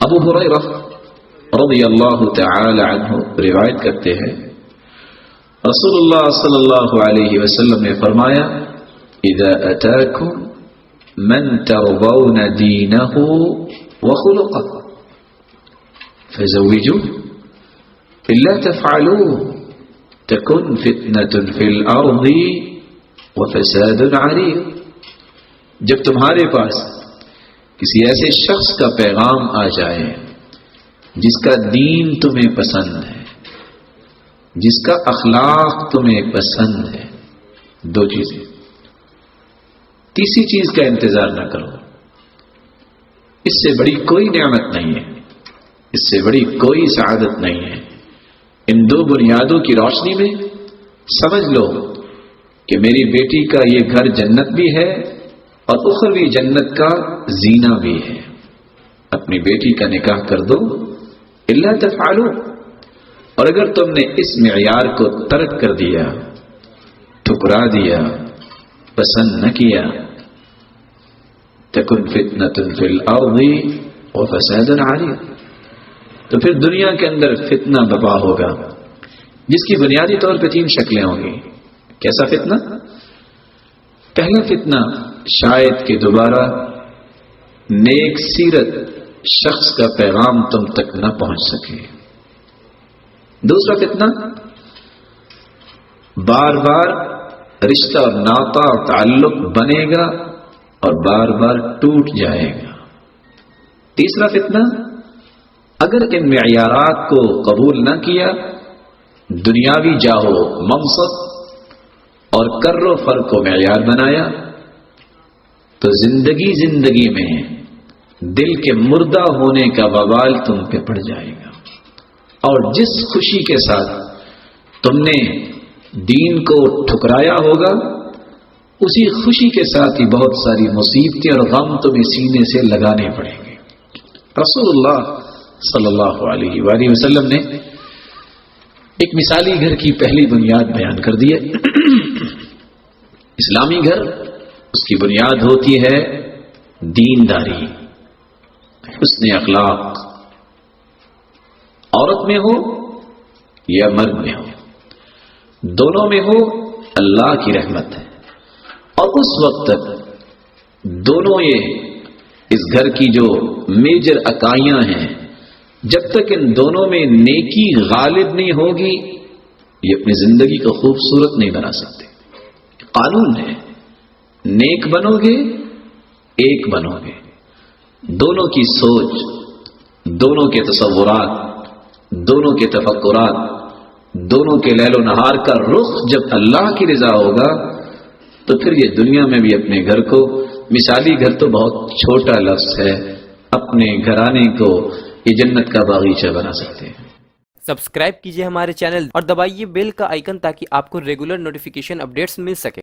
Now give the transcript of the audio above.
ابو ہریرہ رضی اللہ تعالی عنہ روایت کرتے ہیں رسول اللہ صلی اللہ علیہ وسلم نے فرمایا اذا اتاکم من ترضون دینہ وخلقہ فزوجوه الا تفعلوه تكن فتنة في الارض وفساد عريض. جب تمہارے پاس کسی ایسے شخص کا پیغام آ جائے جس کا دین تمہیں پسند ہے، جس کا اخلاق تمہیں پسند ہے، دو چیزیں، تیسری چیز کا انتظار نہ کرو. اس سے بڑی کوئی نعمت نہیں ہے، اس سے بڑی کوئی سعادت نہیں ہے. ان دو بنیادوں کی روشنی میں سمجھ لو کہ میری بیٹی کا یہ گھر جنت بھی ہے اور اخروی جنت کا زینہ بھی ہے. اپنی بیٹی کا نکاح کر دو الا تفعلوا، اور اگر تم نے اس معیار کو ترک کر دیا، ٹھکرا دیا، پسند نہ کیا، تکن فتنۃ فی الارض وفساد عریض، تو پھر دنیا کے اندر فتنہ برپا ہوگا جس کی بنیادی طور پہ 3 شکلیں ہوں گی. کیسا فتنہ؟ پہلا فتنہ شاید کہ دوبارہ نیک سیرت شخص کا پیغام تم تک نہ پہنچ سکے. دوسرا فتنہ بار بار رشتہ اور ناطہ اور تعلق بنے گا اور بار بار ٹوٹ جائے گا. تیسرا فتنہ اگر ان معیارات کو قبول نہ کیا، دنیاوی جاہو منصب اور کر و فر کو معیار بنایا، تو زندگی میں دل کے مردہ ہونے کا وبال تم پہ پڑ جائے گا. اور جس خوشی کے ساتھ تم نے دین کو ٹھکرایا ہوگا، اسی خوشی کے ساتھ ہی بہت ساری مصیبتیں اور غم تمہیں سینے سے لگانے پڑیں گے. رسول اللہ صلی اللہ علیہ وآلہ وسلم نے ایک مثالی گھر کی پہلی بنیاد بیان کر دی ہے. اسلامی گھر، اس کی بنیاد ہوتی ہے دینداری، حسن اخلاق، عورت میں ہو یا مرد میں ہو، دونوں میں ہو اللہ کی رحمت ہے. اور اس وقت تک دونوں یہ اس گھر کی جو میجر اکائیاں ہیں، جب تک ان دونوں میں نیکی غالب نہیں ہوگی، یہ اپنی زندگی کو خوبصورت نہیں بنا سکتے. قانون ہے، نیک بنو گے ایک بنو گے. دونوں کی سوچ، دونوں کے تصورات، دونوں کے تفکرات، دونوں کے لیل و نہار کا رخ جب اللہ کی رضا ہوگا، تو پھر یہ دنیا میں بھی اپنے گھر کو، مثالی گھر تو بہت چھوٹا لفظ ہے، اپنے گھرانے کو یہ جنت کا باغیچہ بنا سکتے ہیں. سبسکرائب کیجئے ہمارے چینل اور دبائیے بیل کا آئیکن تاکہ آپ کو ریگولر نوٹیفیکیشن اپڈیٹس مل سکے.